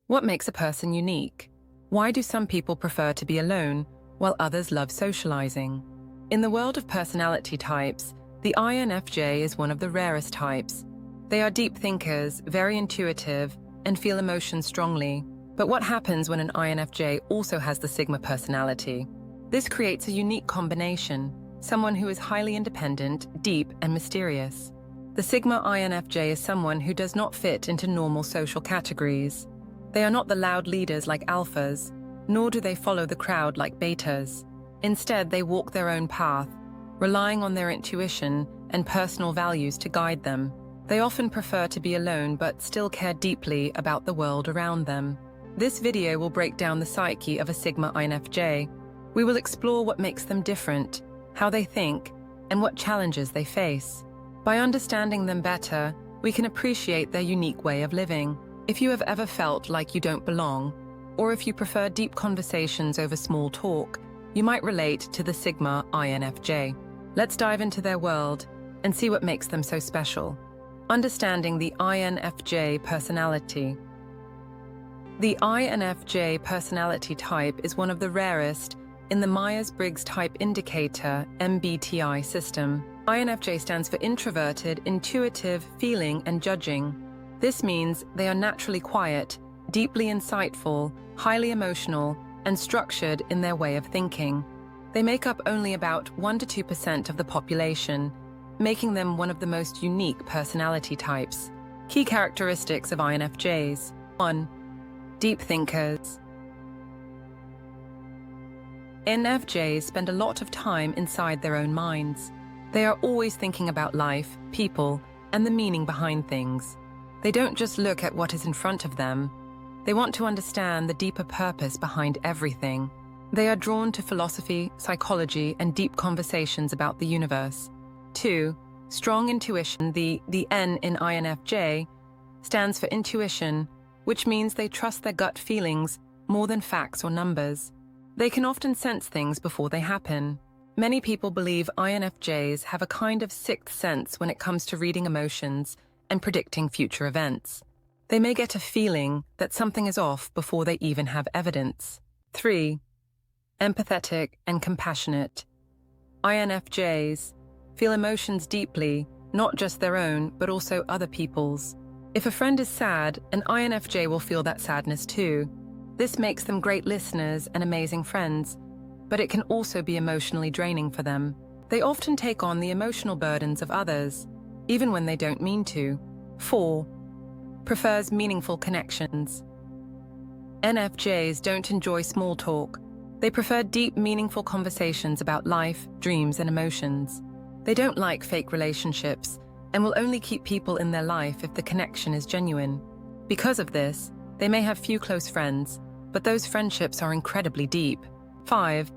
What makes a person unique? Why do some people prefer to be alone, while others love socializing? In the world of personality types, the INFJ is one of the rarest types. They are deep thinkers, very intuitive, and feel emotions strongly. But what happens when an INFJ also has the Sigma personality? This creates a unique combination, someone who is highly independent, deep, and mysterious. The Sigma INFJ is someone who does not fit into normal social categories. They are not the loud leaders like alphas, nor do they follow the crowd like betas. Instead, they walk their own path, relying on their intuition and personal values to guide them. They often prefer to be alone but still care deeply about the world around them. This video will break down the psyche of a Sigma INFJ. We will explore what makes them different, how they think, and what challenges they face. By understanding them better, we can appreciate their unique way of living. If you have ever felt like you don't belong, or if you prefer deep conversations over small talk, you might relate to the Sigma INFJ. Let's dive into their world and see what makes them so special. Understanding the INFJ personality. The INFJ personality type is one of the rarest in the Myers-Briggs Type Indicator MBTI system. INFJ stands for introverted, intuitive, feeling, and judging. This means they are naturally quiet, deeply insightful, highly emotional, and structured in their way of thinking. They make up only about 1 to 2% of the population, making them one of the most unique personality types. Key characteristics of INFJs. 1. Deep thinkers. INFJs spend a lot of time inside their own minds. They are always thinking about life, people, and the meaning behind things. They don't just look at what is in front of them. They want to understand the deeper purpose behind everything. They are drawn to philosophy, psychology, and deep conversations about the universe. 2. Strong intuition. The N in INFJ stands for intuition, which means they trust their gut feelings more than facts or numbers. They can often sense things before they happen. Many people believe INFJs have a kind of sixth sense when it comes to reading emotions and predicting future events. They may get a feeling that something is off before they even have evidence. 3. Empathetic and compassionate. INFJs feel emotions deeply, not just their own, but also other people's. If a friend is sad, an INFJ will feel that sadness too. This makes them great listeners and amazing friends, but it can also be emotionally draining for them. They often take on the emotional burdens of others, even when they don't mean to. 4. Prefers meaningful connections. INFJs don't enjoy small talk. They prefer deep, meaningful conversations about life, dreams, and emotions. They don't like fake relationships and will only keep people in their life if the connection is genuine. Because of this, they may have few close friends, but those friendships are incredibly deep. 5.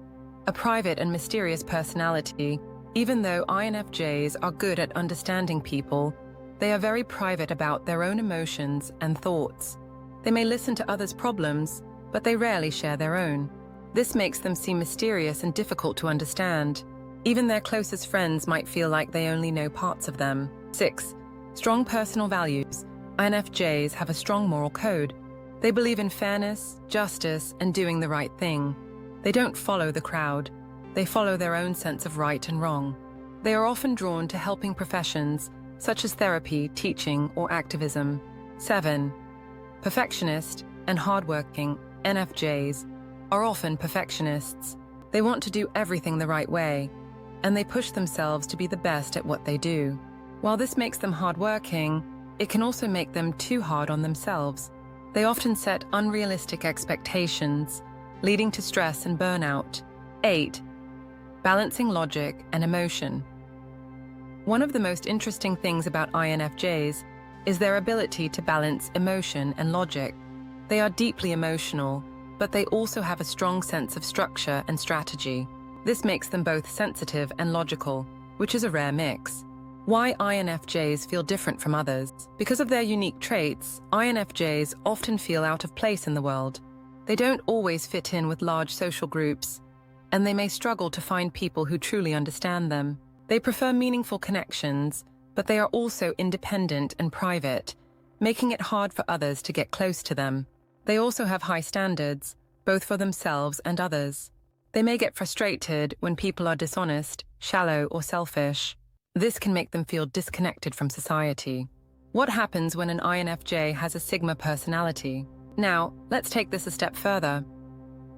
A private and mysterious personality. Even though INFJs are good at understanding people, they are very private about their own emotions and thoughts. They may listen to others' problems, but they rarely share their own. This makes them seem mysterious and difficult to understand. Even their closest friends might feel like they only know parts of them. 6. Strong personal values. INFJs have a strong moral code. They believe in fairness, justice, and doing the right thing. They don't follow the crowd. They follow their own sense of right and wrong. They are often drawn to helping professions, such as therapy, teaching, or activism. 7. Perfectionist and hardworking. INFJs are often perfectionists. They want to do everything the right way, and they push themselves to be the best at what they do. While this makes them hardworking, it can also make them too hard on themselves. They often set unrealistic expectations, leading to stress and burnout. 8. Balancing logic and emotion. One of the most interesting things about INFJs is their ability to balance emotion and logic. They are deeply emotional, but they also have a strong sense of structure and strategy. This makes them both sensitive and logical, which is a rare mix. Why INFJs feel different from others? Because of their unique traits, INFJs often feel out of place in the world. They don't always fit in with large social groups, and they may struggle to find people who truly understand them. They prefer meaningful connections, but they are also independent and private, making it hard for others to get close to them. They also have high standards, both for themselves and others. They may get frustrated when people are dishonest, shallow, or selfish. This can make them feel disconnected from society. What happens when an INFJ has a Sigma personality? Now, let's take this a step further.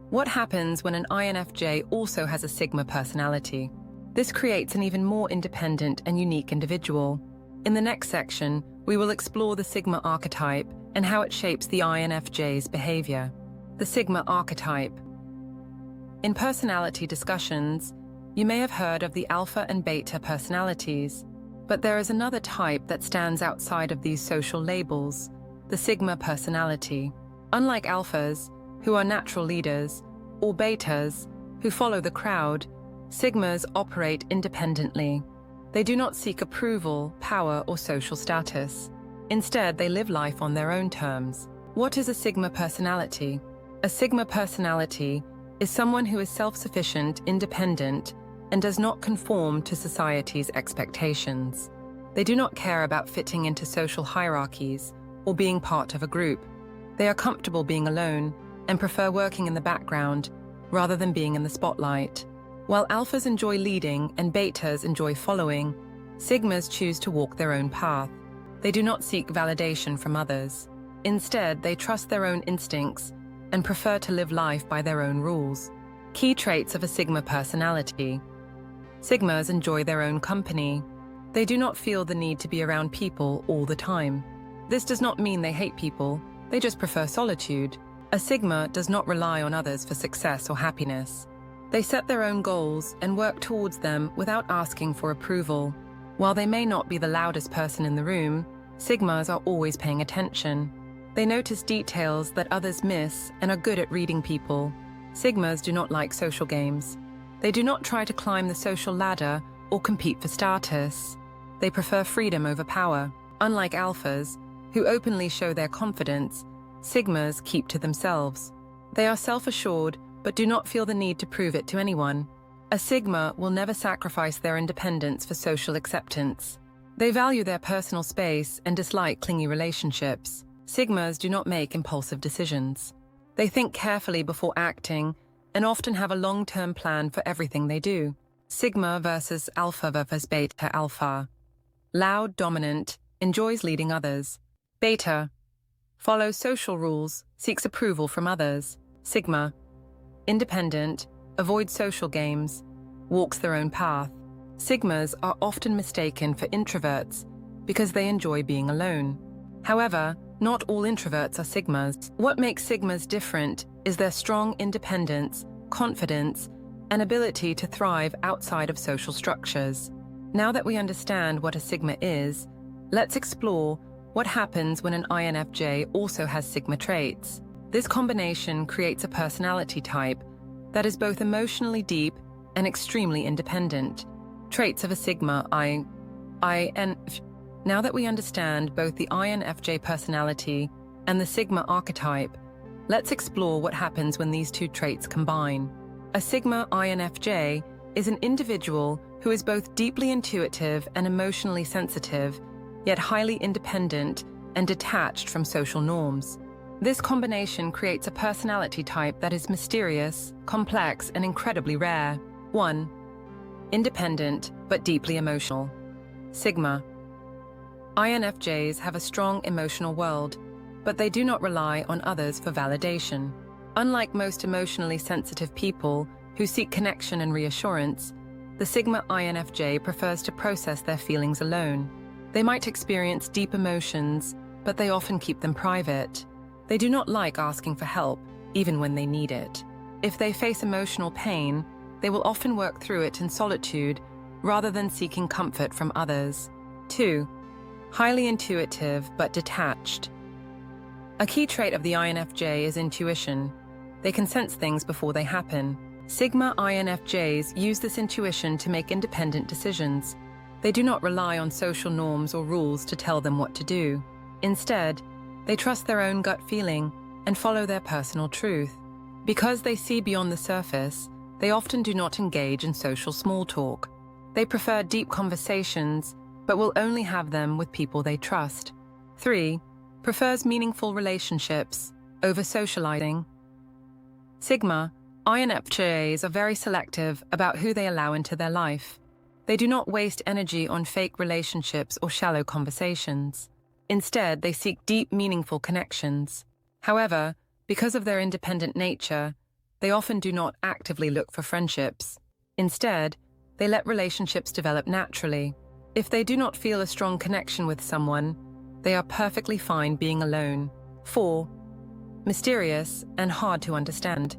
What happens when an INFJ also has a Sigma personality? This creates an even more independent and unique individual. In the next section, we will explore the Sigma archetype and how it shapes the INFJ's behavior. The Sigma archetype. In personality discussions, you may have heard of the alpha and beta personalities, but there is another type that stands outside of these social labels, the Sigma personality. Unlike alphas, who are natural leaders, or betas, who follow the crowd, Sigmas operate independently. They do not seek approval, power, or social status. Instead, they live life on their own terms. What is a Sigma personality? A Sigma personality is someone who is self-sufficient, independent, and does not conform to society's expectations. They do not care about fitting into social hierarchies or being part of a group. They are comfortable being alone and prefer working in the background rather than being in the spotlight. While alphas enjoy leading and betas enjoy following, Sigmas choose to walk their own path. They do not seek validation from others. Instead, they trust their own instincts and prefer to live life by their own rules. Key traits of a Sigma personality. Sigmas enjoy their own company. They do not feel the need to be around people all the time. This does not mean they hate people, they just prefer solitude. A Sigma does not rely on others for success or happiness. They set their own goals and work towards them without asking for approval. While they may not be the loudest person in the room, Sigmas are always paying attention. They notice details that others miss and are good at reading people. Sigmas do not like social games. They do not try to climb the social ladder or compete for status. They prefer freedom over power. Unlike alphas, who openly show their confidence, Sigmas keep to themselves. They are self-assured but do not feel the need to prove it to anyone. A Sigma will never sacrifice their independence for social acceptance. They value their personal space and dislike clingy relationships. Sigmas do not make impulsive decisions. They think carefully before acting and often have a long-term plan for everything they do. Sigma versus beta alpha. Loud, dominant, enjoys leading others. Beta follows social rules, seeks approval from others. Sigma, independent, avoids social games, walks their own path. Sigmas are often mistaken for introverts because they enjoy being alone. However, not all introverts are Sigmas. What makes Sigmas different is their strong independence, confidence, and ability to thrive outside of social structures. Now that we understand what a Sigma is, let's explore what happens when an INFJ also has Sigma traits. This combination creates a personality type that is both emotionally deep and extremely independent. Traits of a Sigma INFJ. Now that we understand both the INFJ personality and the Sigma archetype, let's explore what happens when these two traits combine. A Sigma INFJ is an individual who is both deeply intuitive and emotionally sensitive, yet highly independent and detached from social norms. This combination creates a personality type that is mysterious, complex, and incredibly rare. 1. Independent, but deeply emotional. Sigma. INFJs have a strong emotional world, but they do not rely on others for validation. Unlike most emotionally sensitive people who seek connection and reassurance, the Sigma INFJ prefers to process their feelings alone. They might experience deep emotions, but they often keep them private. They do not like asking for help, even when they need it. If they face emotional pain, they will often work through it in solitude rather than seeking comfort from others. 2. Highly intuitive but detached. A key trait of the INFJ is intuition. They can sense things before they happen. Sigma INFJs use this intuition to make independent decisions. They do not rely on social norms or rules to tell them what to do. Instead, they trust their own gut feeling and follow their personal truth. Because they see beyond the surface, they often do not engage in social small talk. They prefer deep conversations, but will only have them with people they trust. 3. Prefers meaningful relationships, over-socializing. Sigma INFJs are very selective about who they allow into their life. They do not waste energy on fake relationships or shallow conversations. Instead, they seek deep, meaningful connections. However, because of their independent nature, they often do not actively look for friendships. Instead, they let relationships develop naturally. If they do not feel a strong connection with someone, they are perfectly fine being alone. 4. Mysterious and hard to understand.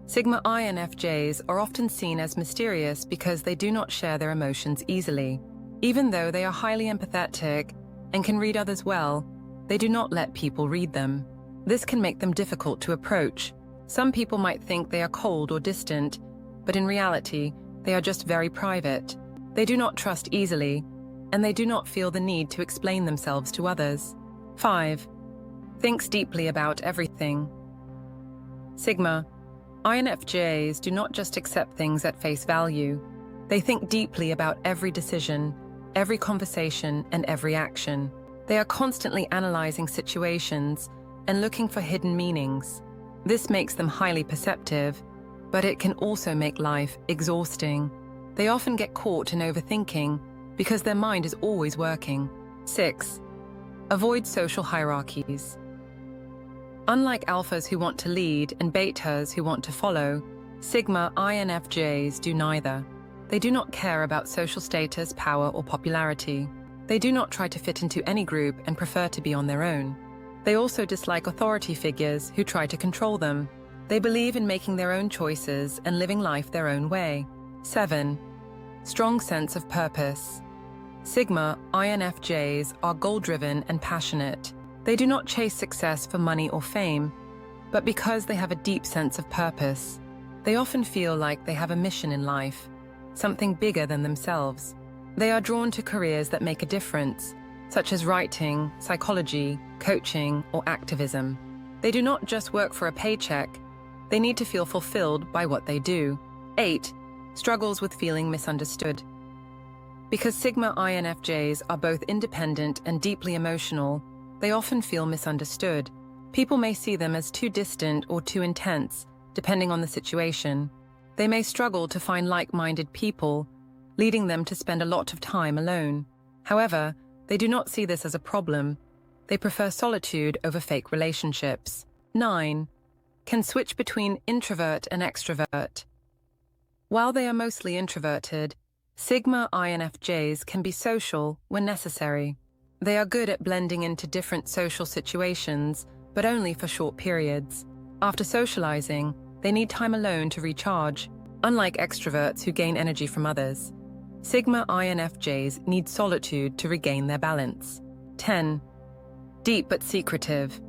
Sigma INFJs are often seen as mysterious because they do not share their emotions easily. Even though they are highly empathetic and can read others well, they do not let people read them. This can make them difficult to approach. Some people might think they are cold or distant, but in reality, they are just very private. They do not trust easily, and they do not feel the need to explain themselves to others. 5. Thinks deeply about everything. Sigma INFJs do not just accept things at face value. They think deeply about every decision, every conversation, and every action. They are constantly analyzing situations and looking for hidden meanings. This makes them highly perceptive, but it can also make life exhausting. They often get caught in overthinking because their mind is always working. 6. Avoid social hierarchies. Unlike alphas who want to lead and betas who want to follow, Sigma INFJs do neither. They do not care about social status, power, or popularity. They do not try to fit into any group and prefer to be on their own. They also dislike authority figures who try to control them. They believe in making their own choices and living life their own way. 7. Strong sense of purpose. Sigma INFJs are goal-driven and passionate. They do not chase success for money or fame, but because they have a deep sense of purpose. They often feel like they have a mission in life, something bigger than themselves. They are drawn to careers that make a difference, such as writing, psychology, coaching, or activism. They do not just work for a paycheck, they need to feel fulfilled by what they do. 8. Struggles with feeling misunderstood. Because Sigma INFJs are both independent and deeply emotional, they often feel misunderstood. People may see them as too distant or too intense, depending on the situation. They may struggle to find like-minded people, leading them to spend a lot of time alone. However, they do not see this as a problem. They prefer solitude over fake relationships. 9. Can switch between introvert and extrovert. While they are mostly introverted, Sigma INFJs can be social when necessary. They are good at blending into different social situations, but only for short periods. After socializing, they need time alone to recharge. Unlike extroverts who gain energy from others, Sigma INFJs need solitude to regain their balance. 10. Deep but secretive.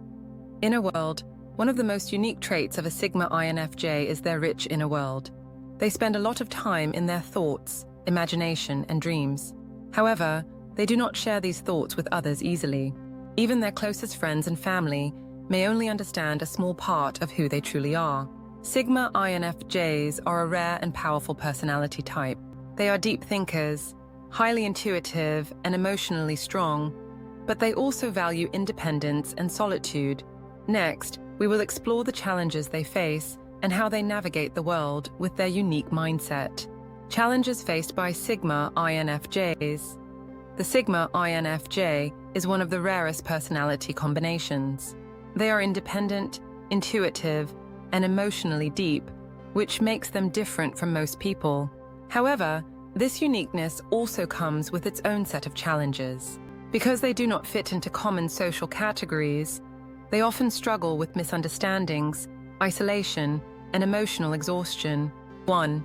Inner world. One of the most unique traits of a Sigma INFJ is their rich inner world. They spend a lot of time in their thoughts, imagination, and dreams. However, they do not share these thoughts with others easily. Even their closest friends and family may only understand a small part of who they truly are. Sigma INFJs are a rare and powerful personality type. They are deep thinkers, highly intuitive, and emotionally strong, but they also value independence and solitude. Next, we will explore the challenges they face and how they navigate the world with their unique mindset. Challenges faced by Sigma INFJs. The Sigma INFJ is one of the rarest personality combinations. They are independent, intuitive, and emotionally deep, which makes them different from most people. However, this uniqueness also comes with its own set of challenges. Because they do not fit into common social categories, they often struggle with misunderstandings, isolation, and emotional exhaustion. 1.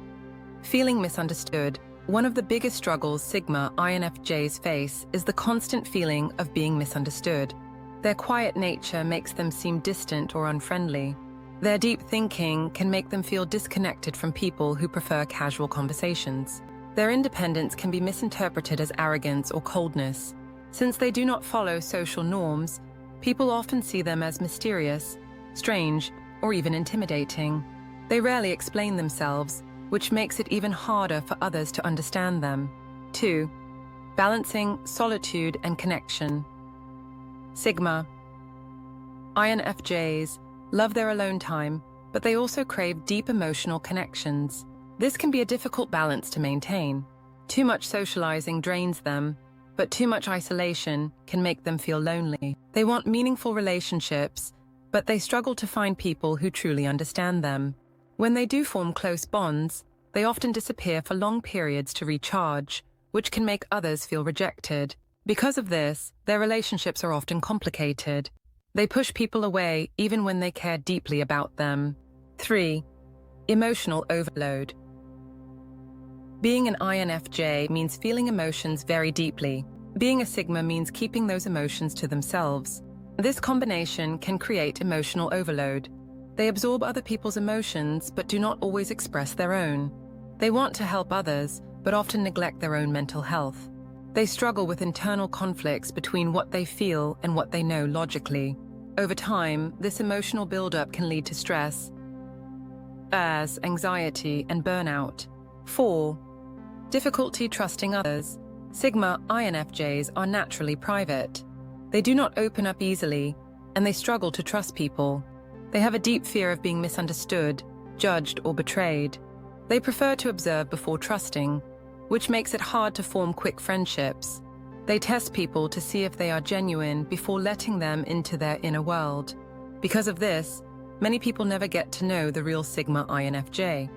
Feeling misunderstood. One of the biggest struggles Sigma INFJs face is the constant feeling of being misunderstood. Their quiet nature makes them seem distant or unfriendly. Their deep thinking can make them feel disconnected from people who prefer casual conversations. Their independence can be misinterpreted as arrogance or coldness. Since they do not follow social norms, people often see them as mysterious, strange, or even intimidating. They rarely explain themselves, which makes it even harder for others to understand them. 2. Balancing solitude and connection. Sigma INFJs love their alone time, but they also crave deep emotional connections. This can be a difficult balance to maintain. Too much socializing drains them, but too much isolation can make them feel lonely. They want meaningful relationships, but they struggle to find people who truly understand them. When they do form close bonds, they often disappear for long periods to recharge, which can make others feel rejected. Because of this, their relationships are often complicated. They push people away even when they care deeply about them. 3. Emotional overload. Being an INFJ means feeling emotions very deeply. Being a Sigma means keeping those emotions to themselves. This combination can create emotional overload. They absorb other people's emotions but do not always express their own. They want to help others but often neglect their own mental health. They struggle with internal conflicts between what they feel and what they know logically. Over time, this emotional buildup can lead to stress, anxiety, and burnout. 4. Difficulty trusting others. Sigma INFJs are naturally private. They do not open up easily, and they struggle to trust people. They have a deep fear of being misunderstood, judged, or betrayed. They prefer to observe before trusting, which makes it hard to form quick friendships. They test people to see if they are genuine before letting them into their inner world. Because of this, many people never get to know the real Sigma INFJ.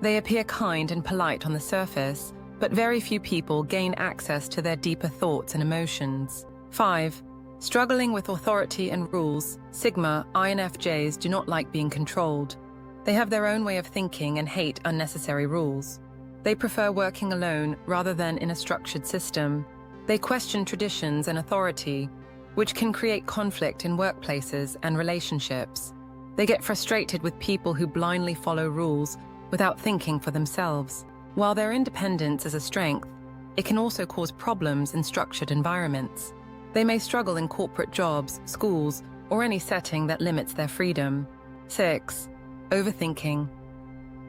They appear kind and polite on the surface, but very few people gain access to their deeper thoughts and emotions. 5. Struggling with authority and rules. Sigma INFJs do not like being controlled. They have their own way of thinking and hate unnecessary rules. They prefer working alone rather than in a structured system. They question traditions and authority, which can create conflict in workplaces and relationships. They get frustrated with people who blindly follow rules without thinking for themselves. While their independence is a strength, it can also cause problems in structured environments. They may struggle in corporate jobs, schools, or any setting that limits their freedom. 6. Overthinking.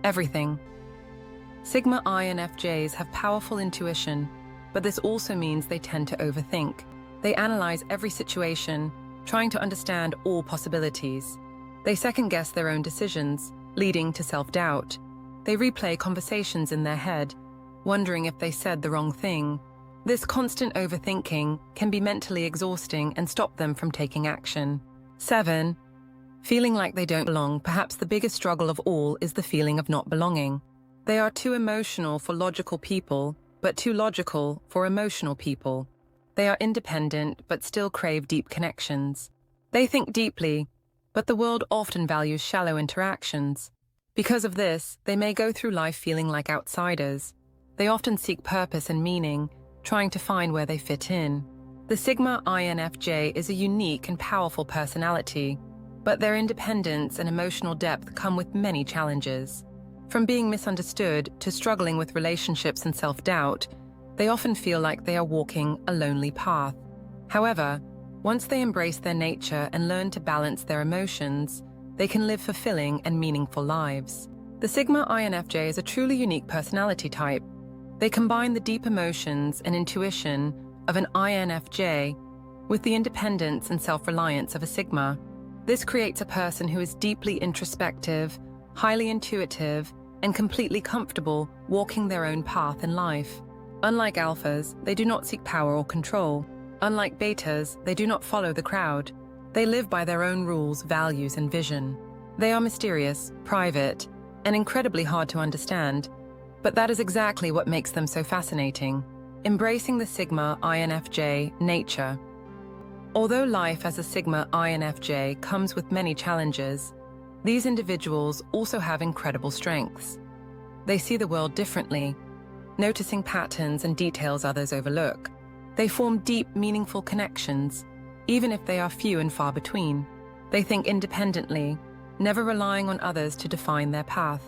Everything. Sigma INFJs have powerful intuition, but this also means they tend to overthink. They analyze every situation, trying to understand all possibilities. They second-guess their own decisions, leading to self-doubt. They replay conversations in their head, wondering if they said the wrong thing. This constant overthinking can be mentally exhausting and stop them from taking action. 7. Feeling like they don't belong. Perhaps the biggest struggle of all is the feeling of not belonging. They are too emotional for logical people, but too logical for emotional people. They are independent but still crave deep connections. They think deeply, but the world often values shallow interactions. Because of this, they may go through life feeling like outsiders. They often seek purpose and meaning, trying to find where they fit in. The Sigma INFJ is a unique and powerful personality, but their independence and emotional depth come with many challenges. From being misunderstood to struggling with relationships and self-doubt, they often feel like they are walking a lonely path. However, once they embrace their nature and learn to balance their emotions, they can live fulfilling and meaningful lives. The Sigma INFJ is a truly unique personality type. They combine the deep emotions and intuition of an INFJ with the independence and self-reliance of a Sigma. This creates a person who is deeply introspective, highly intuitive, and completely comfortable walking their own path in life. Unlike alphas, they do not seek power or control. Unlike betas, they do not follow the crowd. They live by their own rules, values, and vision. They are mysterious, private, and incredibly hard to understand, but that is exactly what makes them so fascinating. Embracing the Sigma INFJ nature. Although life as a Sigma INFJ comes with many challenges, these individuals also have incredible strengths. They see the world differently, noticing patterns and details others overlook. They form deep, meaningful connections, even if they are few and far between. They think independently, never relying on others to define their path.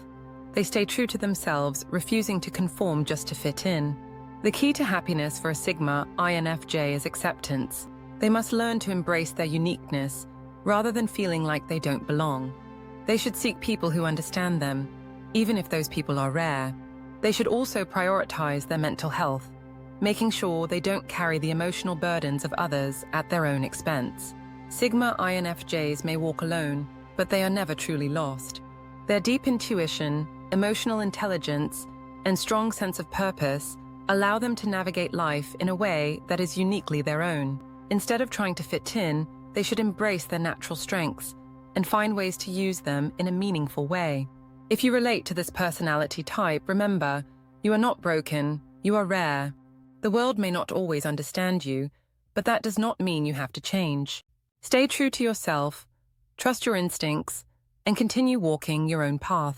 They stay true to themselves, refusing to conform just to fit in. The key to happiness for a Sigma INFJ is acceptance. They must learn to embrace their uniqueness, rather than feeling like they don't belong. They should seek people who understand them, even if those people are rare. They should also prioritize their mental health, making sure they don't carry the emotional burdens of others at their own expense. Sigma INFJs may walk alone, but they are never truly lost. Their deep intuition, emotional intelligence, and strong sense of purpose allow them to navigate life in a way that is uniquely their own. Instead of trying to fit in, they should embrace their natural strengths and find ways to use them in a meaningful way. If you relate to this personality type, remember, you are not broken, you are rare. The world may not always understand you, but that does not mean you have to change. Stay true to yourself, trust your instincts, and continue walking your own path.